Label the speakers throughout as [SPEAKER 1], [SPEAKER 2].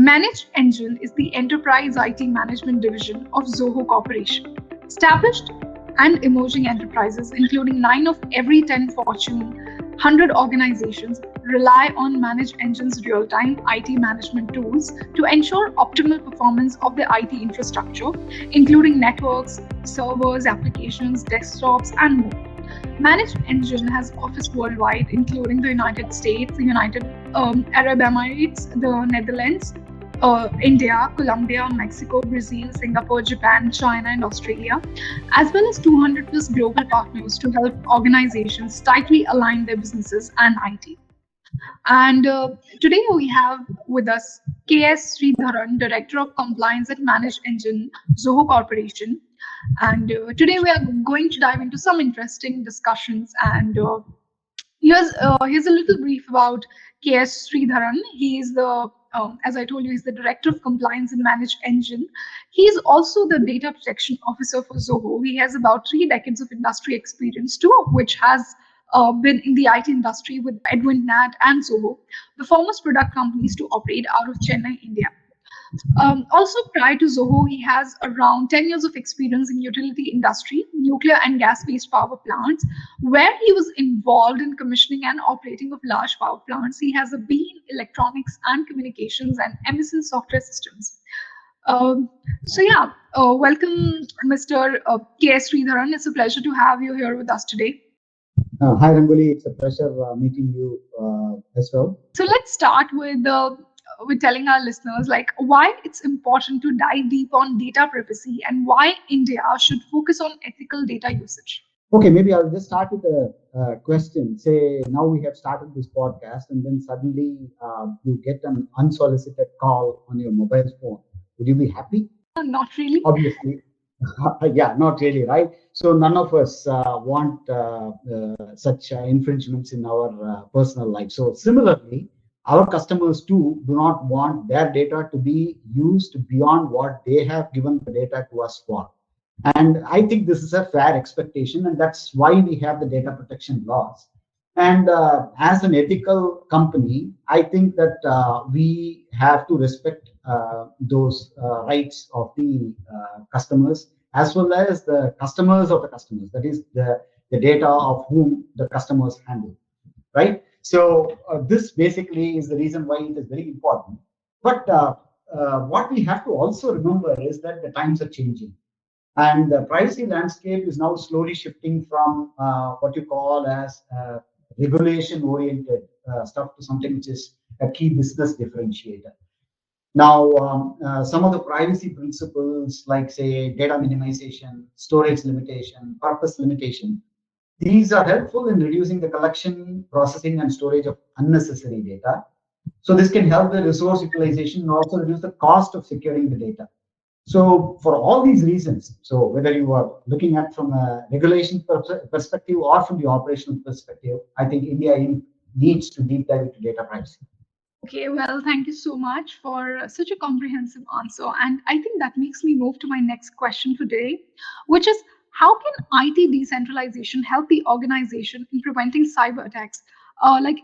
[SPEAKER 1] Managed Engine is the enterprise IT management division of Zoho Corporation. Established and emerging enterprises, including 9 of every 10 Fortune 100 organizations, rely on Managed Engine's real-time IT management tools to ensure optimal performance of their IT infrastructure, including networks, servers, applications, desktops, and more. Managed Engine has office worldwide, including the United States, the United Arab Emirates, the Netherlands, India, Colombia, Mexico, Brazil, Singapore, Japan, China, and Australia, as well as 200 plus global partners to help organizations tightly align their businesses and IT. And today we have with us KS Sreedharan, Director of Compliance at Managed Engine, Zoho Corporation. And today we are going to dive into some interesting discussions. And here's a little brief about KS Sreedharan. He is as I told you, he's the Director of Compliance in Managed Engine. He is also the Data Protection Officer for Zoho. He has about 3 decades of industry experience, 2 of which has been in the IT industry with Edwin Nat and Zoho, the foremost product companies to operate out of Chennai, India. Also, prior to Zoho, he has around 10 years of experience in utility industry, nuclear and gas-based power plants, where he was involved in commissioning and operating of large power plants. He has a B in electronics and communications and MS in software systems. Welcome, Mr. K.S. Sreedharan. It's a pleasure to have you here with us today.
[SPEAKER 2] Hi, Rangoli. It's a pleasure meeting you as well.
[SPEAKER 1] So let's start with telling our listeners why it's important to dive deep on data privacy and why India should focus on ethical data usage.
[SPEAKER 2] Okay, maybe I'll just start with a question. Say now we have started this podcast and then suddenly you get an unsolicited call on your mobile phone. Would you be happy?
[SPEAKER 1] Not really.
[SPEAKER 2] Obviously. Yeah, not really, right? So none of us want such infringements in our personal life. So similarly, our customers too do not want their data to be used beyond what they have given the data to us for. And I think this is a fair expectation, and that's why we have the data protection laws. And as an ethical company, I think that we have to respect those rights of the customers, as well as the customers of the customers, that is the data of whom the customers handle, right? So this basically is the reason why it is very important. But what we have to also remember is that the times are changing. And the privacy landscape is now slowly shifting from what you call as regulation-oriented stuff to something which is a key business differentiator. Now, some of the privacy principles like, say, data minimization, storage limitation, purpose limitation, these are helpful in reducing the collection, processing, and storage of unnecessary data. So this can help the resource utilization and also reduce the cost of securing the data. So for all these reasons, so whether you are looking at from a regulation perspective or from the operational perspective, I think India needs to deep dive into data privacy.
[SPEAKER 1] Okay, well, thank you so much for such a comprehensive answer. And I think that makes me move to my next question today, which is how can IT decentralization help the organization in preventing cyber attacks?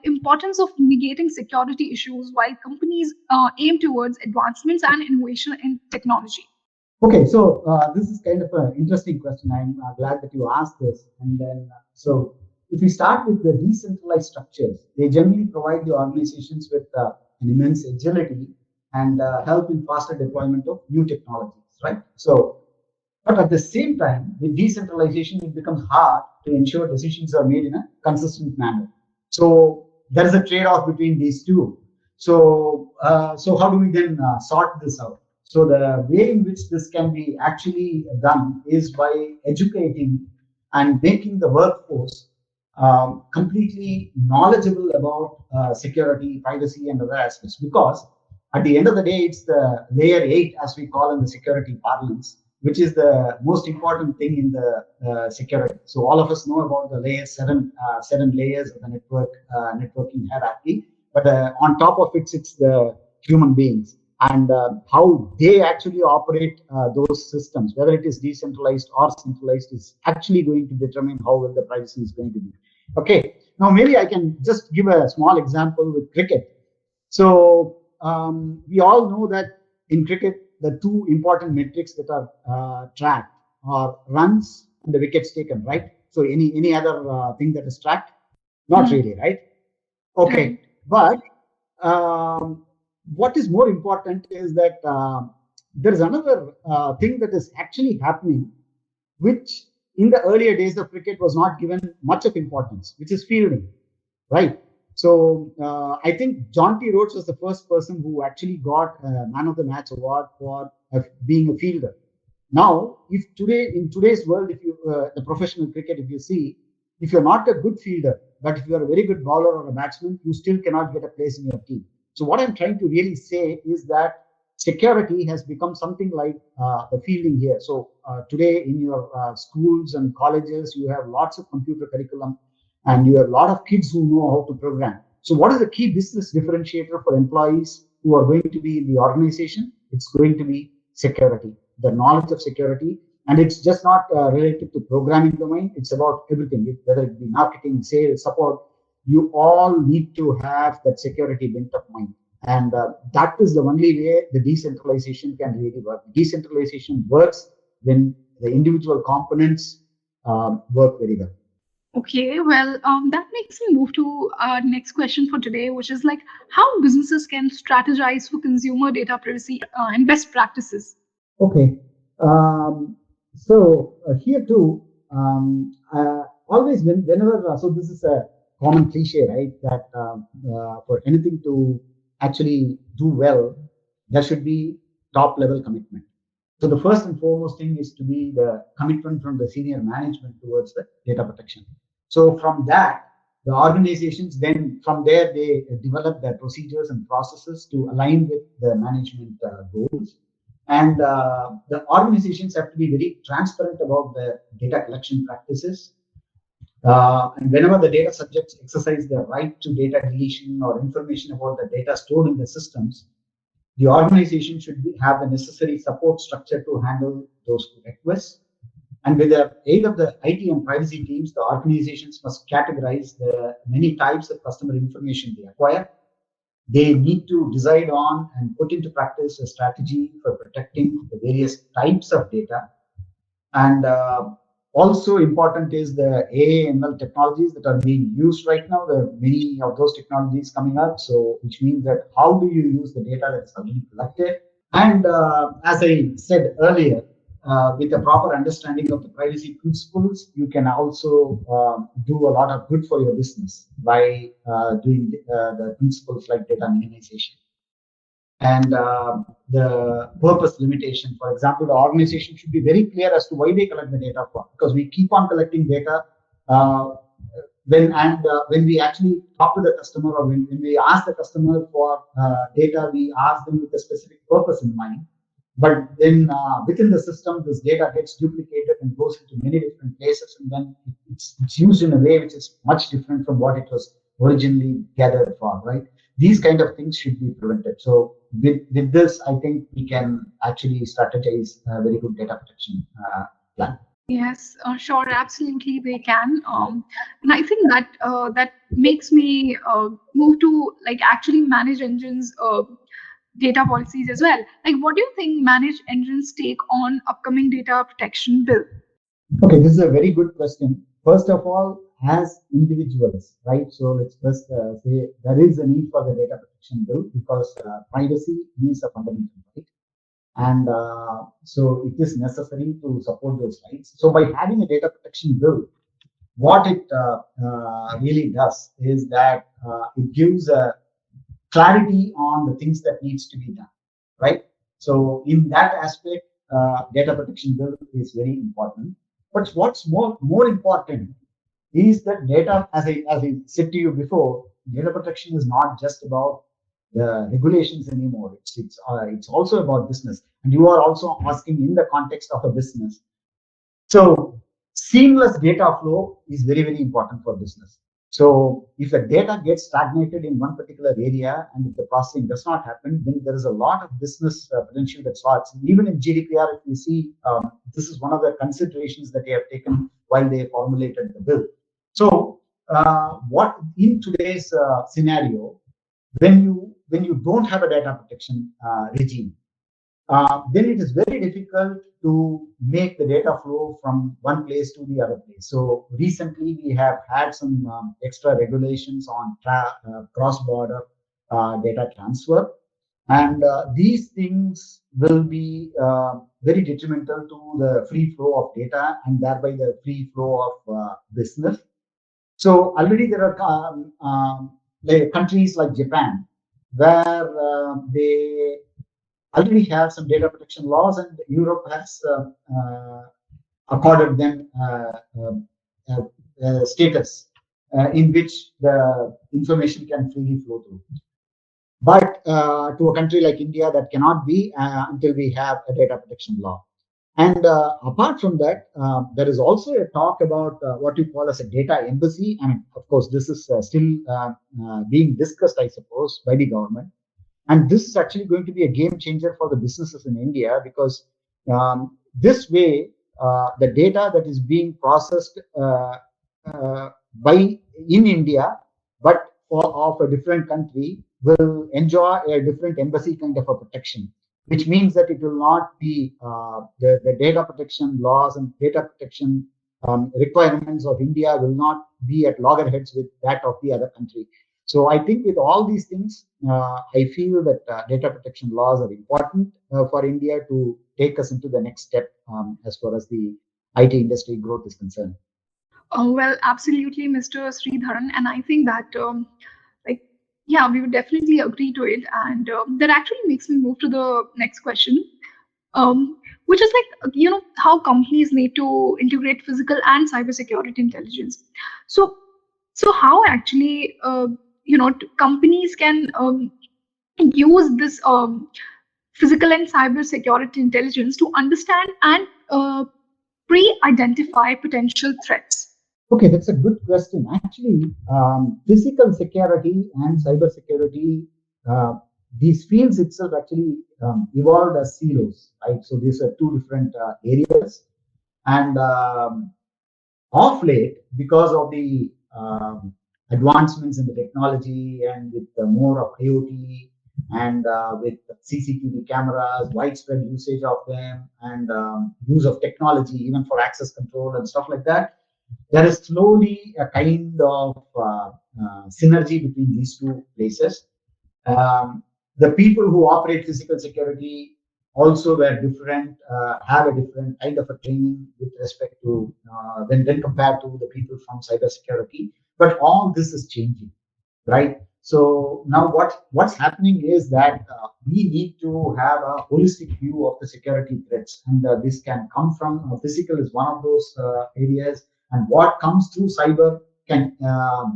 [SPEAKER 1] Importance of mitigating security issues while companies aim towards advancements and innovation in technology.
[SPEAKER 2] Okay, so this is kind of an interesting question. I'm glad that you asked this. And then, so if we start with the decentralized structures, they generally provide the organizations with an immense agility and help in faster deployment of new technologies, right? So, but at the same time, with decentralization, it becomes hard to ensure decisions are made in a consistent manner. So there is a trade-off between these two. So how do we then sort this out? So the way in which this can be actually done is by educating and making the workforce completely knowledgeable about security, privacy, and other aspects. Because at the end of the day, it's the layer 8, as we call in the security parlance, which is the most important thing in the security. So all of us know about the layer 7 layers of the networking hierarchy, but on top of it sits the human beings and how they actually operate those systems, whether it is decentralized or centralized, is actually going to determine how well the privacy is going to be. Okay, now maybe I can just give a small example with cricket. So we all know that in cricket, the two important metrics that are tracked are runs and the wickets taken, right? So any other thing that is tracked? Not really, right? Okay, but what is more important is that there is another thing that is actually happening, which in the earlier days of cricket was not given much of importance, which is fielding, right? So I think John T. Rhodes was the first person who actually got a Man of the Match award for being a fielder. Now, if today in today's world, if you the professional cricket, if you see, if you're not a good fielder, but if you're a very good bowler or a batsman, you still cannot get a place in your team. So what I'm trying to really say is that security has become something like the fielding here. So today in your schools and colleges, you have lots of computer curriculum, and you have a lot of kids who know how to program. So what is the key business differentiator for employees who are going to be in the organization? It's going to be security, the knowledge of security. And it's just not related to programming domain. It's about everything, whether it be marketing, sales, support. You all need to have that security bent of mind. And that is the only way the decentralization can really work. Decentralization works when the individual components work very well.
[SPEAKER 1] Okay, well, that makes me move to our next question for today, which is like how businesses can strategize for consumer data privacy and best practices.
[SPEAKER 2] Okay. So here too, always whenever, so this is a common cliche, right? That for anything to actually do well, there should be top level commitment. So the first and foremost thing is to be the commitment from the senior management towards the data protection. So from that, the organizations then from there they develop their procedures and processes to align with the management goals. And the organizations have to be very transparent about the data collection practices. And whenever the data subjects exercise their right to data deletion or information about the data stored in the systems, the organization should have the necessary support structure to handle those requests. And with the aid of the IT and privacy teams, the organizations must categorize the many types of customer information they acquire. They need to decide on and put into practice a strategy for protecting the various types of data. And also important is the AI ML technologies that are being used right now. There are many of those technologies coming up. So which means that how do you use the data that is already collected? And as I said earlier, with a proper understanding of the privacy principles, you can also do a lot of good for your business by doing the principles like data minimization and the purpose limitation. For example, the organization should be very clear as to why they collect the data for, because we keep on collecting data when we actually talk to the customer or when we ask the customer for data, we ask them with a specific purpose in mind. But then within the system, this data gets duplicated and goes into many different places, and then it's used in a way which is much different from what it was originally gathered for, right? These kind of things should be prevented. So with this, I think we can actually strategize a very good data protection plan.
[SPEAKER 1] Yes, sure, absolutely they can. And I think that that makes me move to like actually manage engines data policies as well. Like, what do you think manage engines take on upcoming data protection bill?
[SPEAKER 2] Okay, this is a very good question. First of all, as individuals, right? So let's first say there is a need for the data protection bill because privacy is a fundamental right, and so it is necessary to support those rights. So by having a data protection bill, what it really does is that it gives a clarity on the things that needs to be done, right? So in that aspect, data protection bill is very important. But what's more important is that data, as I said to you before, data protection is not just about the regulations anymore. It's also about business, and you are also asking in the context of a business. So seamless data flow is very, very important for business. So if the data gets stagnated in one particular area and if the processing does not happen, then there is a lot of business potential that starts. Even in GDPR, if you see, this is one of the considerations that they have taken while they formulated the bill. So what in today's scenario, when you when you don't have a data protection regime, then it is very difficult to make the data flow from one place to the other place. So recently we have had some extra regulations on cross-border data transfer, and these things will be very detrimental to the free flow of data and thereby the free flow of business. So already there are like countries like Japan where they already have some data protection laws, and Europe has accorded them status in which the information can freely flow through. But to a country like India, that cannot be until we have a data protection law. And apart from that, there is also a talk about what you call as a data embassy. And of course, this is still being discussed, I suppose, by the government. And this is actually going to be a game changer for the businesses in India, because this way, the data that is being processed by in India, but of a different country, will enjoy a different embassy kind of a protection, which means that it will not be the data protection laws and data protection requirements of India will not be at loggerheads with that of the other country. So I think with all these things, I feel that data protection laws are important for India to take us into the next step as far as the IT industry growth is concerned.
[SPEAKER 1] Well, absolutely, Mr. Sreedharan, and I think that, like, yeah, we would definitely agree to it, and that actually makes me move to the next question, which is like, how companies need to integrate physical and cybersecurity intelligence. So, so how actually, companies can use this physical and cybersecurity intelligence to understand and pre-identify potential threats.
[SPEAKER 2] Okay, that's a good question. Actually, physical security and cyber security, these fields itself actually evolved as silos, right? So these are two different areas. And of late, because of the advancements in the technology and with more of IoT and with CCTV cameras, widespread usage of them, and use of technology even for access control and stuff like that, there is slowly a kind of synergy between these two places. The people who operate physical security also were different, have a different kind of a training with respect to when compared to the people from cybersecurity. But all this is changing, right? So now what's happening is that we need to have a holistic view of the security threats, and this can come from physical is one of those areas, and what comes through cyber can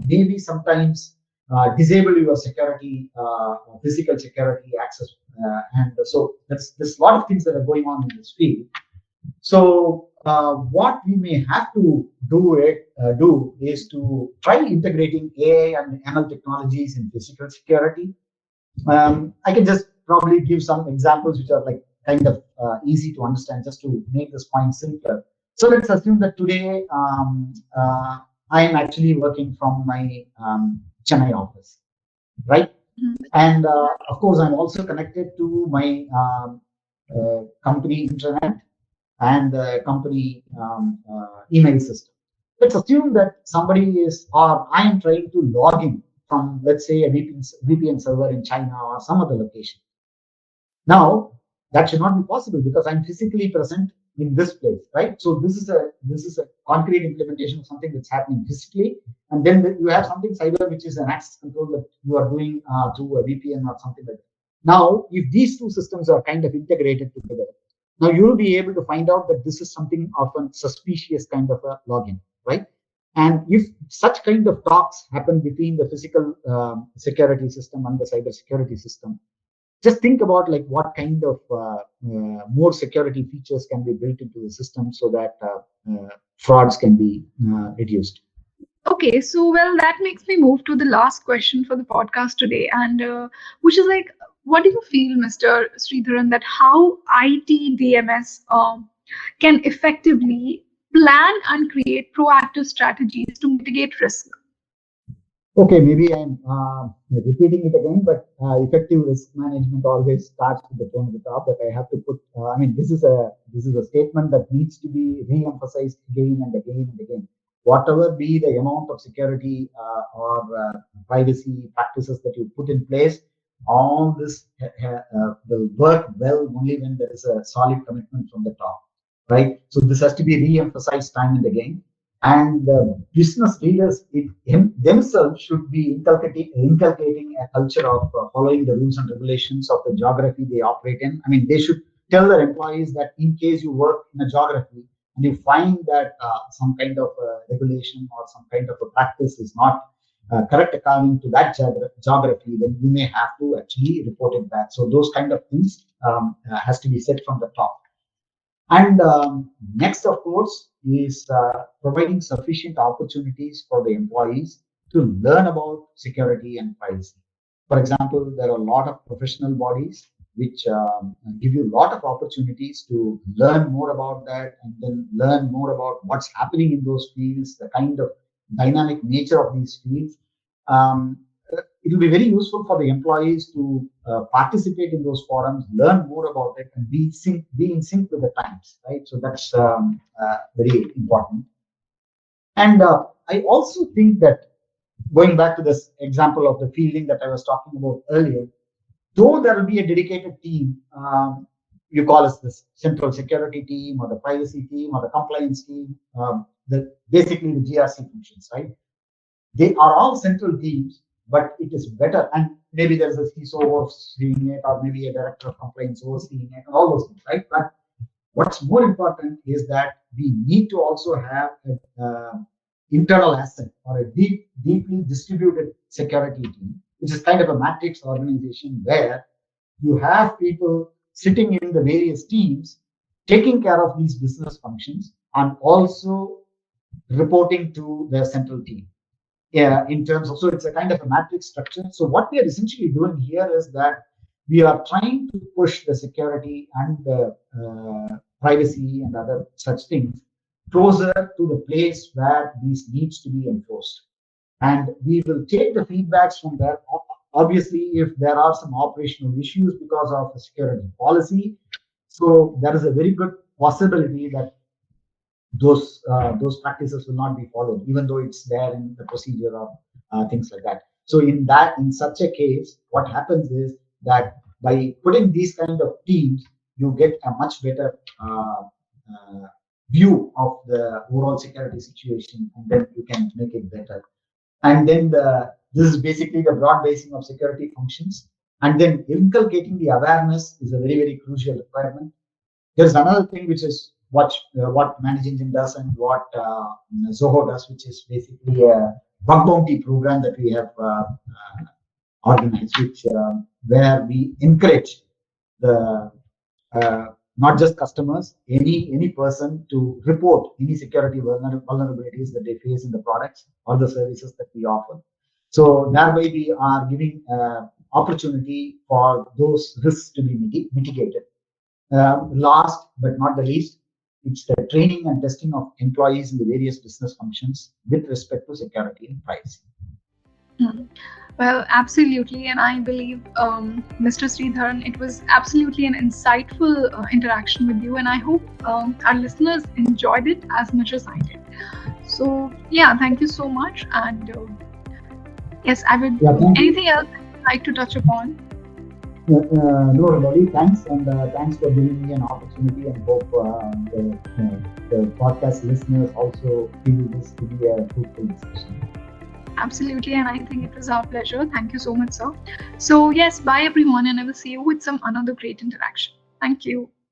[SPEAKER 2] maybe sometimes disable your security, physical security access, and so there's a lot of things that are going on in this field. So what we may have to do is to try integrating AI and ML technologies in physical security. I can just probably give some examples which are like kind of easy to understand, just to make this point simpler. So let's assume that today I am actually working from my Chennai office, right?
[SPEAKER 1] Mhm.
[SPEAKER 2] And of course, I'm also connected to my company internet and the company email system. Let's assume that somebody is, or I am trying to log in from, let's say, a VPN server in China or some other location. Now, that should not be possible because I'm physically present in this place, right? So this is a concrete implementation of something that's happening physically, and then you have something cyber, which is an access control that you are doing through a VPN or something like that. Now, if these two systems are kind of integrated together, now you will be able to find out that this is something of a suspicious kind of a login, right? And if such kind of talks happen between the physical security system and the cyber security system, just think about like what kind of more security features can be built into the system so that frauds can be reduced.
[SPEAKER 1] Okay, so well, that makes me move to the last question for the podcast today, and which is like, what do you feel, Mr. Sreedharan, that how IT DMS can effectively plan and create proactive strategies to mitigate risk?
[SPEAKER 2] Okay, maybe I'm repeating it again, but effective risk management always starts with the tone at the top. That I have to put. I mean, this is a statement that needs to be re-emphasized again and again and again. Whatever be the amount of security or privacy practices that you put in place, all this will work well only when there is a solid commitment from the top, right? So this has to be re-emphasized time and again, and business leaders themselves should be inculcating a culture of following the rules and regulations of the geography they operate in. I mean, they should tell their employees that in case you work in a geography and you find that some kind of regulation or some kind of a practice is not correct according to that geography, then you may have to actually report it back. So those kind of things has to be said from the top. And next, of course, is providing sufficient opportunities for the employees to learn about security and privacy. For example, there are a lot of professional bodies which give you a lot of opportunities to learn more about that and then learn more about what's happening in those fields, the kind of dynamic nature of these fields. Um, it will be very useful for the employees to participate in those forums, learn more about it, and be in sync with the times, right? So that's very important. And I also think that going back to this example of the fielding that I was talking about earlier, though there will be a dedicated team, you call us this central security team or the privacy team or the compliance team, basically the GRC functions, right? They are all central teams, but it is better. And maybe there's a CISO overseeing it, or maybe a director of compliance overseeing it, and all those things, right? But what's more important is that we need to also have an internal asset or a deeply distributed security team, which is kind of a matrix organization where you have people sitting in the various teams taking care of these business functions and also reporting to the central team. Yeah, in terms of, so it's a kind of a matrix structure. So what we are essentially doing here is that we are trying to push the security and the privacy and other such things closer to the place where these needs to be enforced. And we will take the feedbacks from there. Obviously, if there are some operational issues because of the security policy, so there is a very good possibility that those practices will not be followed, even though it's there in the procedure of things like that. So in such a case, what happens is that by putting these kind of teams, you get a much better view of the overall security situation, and then you can make it better. And then this is basically the broad basing of security functions. And then inculcating the awareness is a very, very crucial requirement. There's another thing which is what Manage Engine does and what Zoho does, which is basically a bug bounty program that we have organized, which where we encourage the not just customers, any person to report any security vulnerabilities that they face in the products or the services that we offer. So that way we are giving opportunity for those risks to be mitigated. Last but not the least, it's the training and testing of employees in the various business functions with respect to security and privacy.
[SPEAKER 1] Well, absolutely. And I believe, Mr. Sreedharan, it was absolutely an insightful interaction with you. And I hope our listeners enjoyed it as much as I did. So, yeah, thank you so much. And yes, I would. Anything else you'd like to touch upon?
[SPEAKER 2] No, Rangoli, thanks, and thanks for giving me an opportunity, and hope the podcast listeners also feel this to be a fruitful discussion.
[SPEAKER 1] Absolutely, and I think it was our pleasure. Thank you so much, sir. So yes, bye everyone, and I will see you with some another great interaction. Thank you.